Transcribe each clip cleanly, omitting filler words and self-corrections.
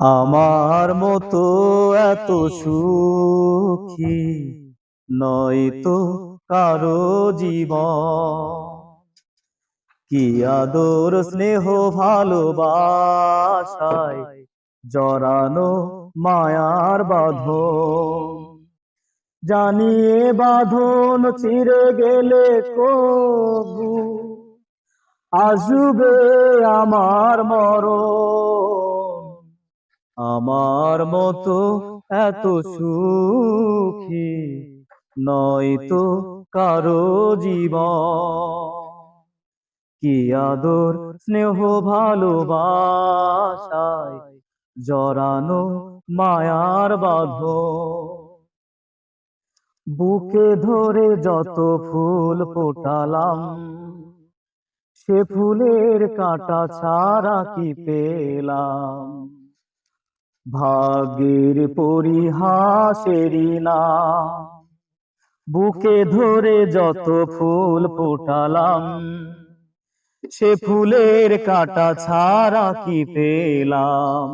আমার মতো এত সুখী নয় তো কারো জীবন। কি আদর স্নেহ ভালোবাসায় জড়ানো মায়ার বাঁধন। জানিয়ে বাঁধন চিরে গেলে কবু আসবে আমার মরণ। আমার মতো এত সুখী নয় তো কারো জীবন। কি আদর স্নেহ ভালোবাসায় জড়ানো মায়ার বাঁধন। বুকে ধরে যত ফুল ফোটালাম, সে ফুলের কাঁটা ছাড়া কি পেলাম। ভাগ্যের পরিহাসেরই না, বুকে ধরে যত ফুল ফোটালাম, সে ফুলের কাঁটা ছাড়া কি পেলাম।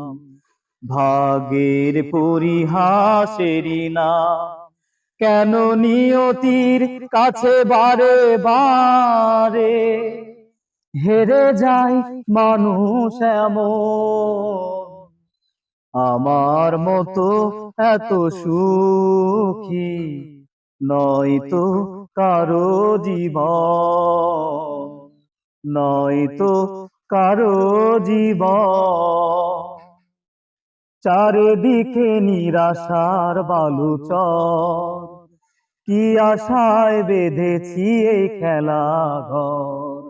ভাগ্যের পরিহাসেরই না, কেন নিয়তির কাছে বারে বারে হেরে যায় মানুষ এমন। আমার মতো এত সুখী নয় তো কারো জীবন, নয় তো কারো জীবন। চারিদিকে নিরাশার বালুচর, কি আশায় বেঁধেছি এই খেলা ঘর।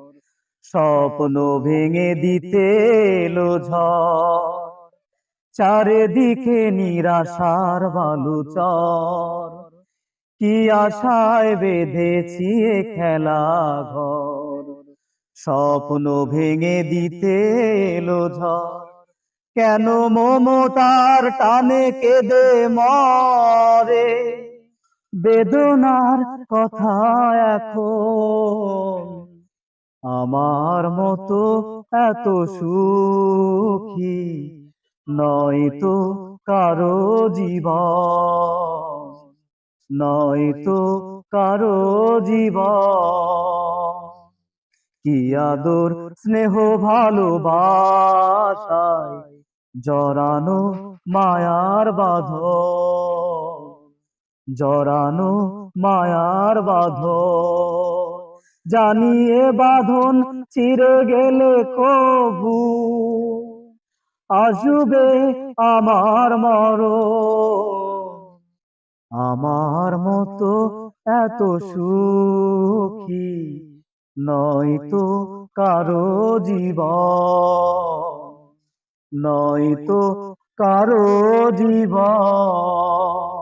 স্বপ্ন ভেঙে দিতে এলো ঝড়, চারিদিকে নিরাশার বালুচর। কি আশায় বেঁধেছি এই খেলা ঘর, স্বপ্ন ভেঙে দিতে এলো ঝড়। কেন মমতার টানে কেঁদে মরে, বেদনার কথা এখন। আমার মতো এত সুখী নয় তো কারো জীবন, নয় তো কারো জীবন। কি আদর স্নেহ ভালোবাসায় জড়ানো মায়ার বাঁধন, জড়ানো মায়ার বাঁধন। জানিয়ে বাঁধন চিরে গেলে কবু আসবে আমার মরণ। আমার মতো এত সুখী নয় তো কারো জীবন, নয় তো কারো জীবন।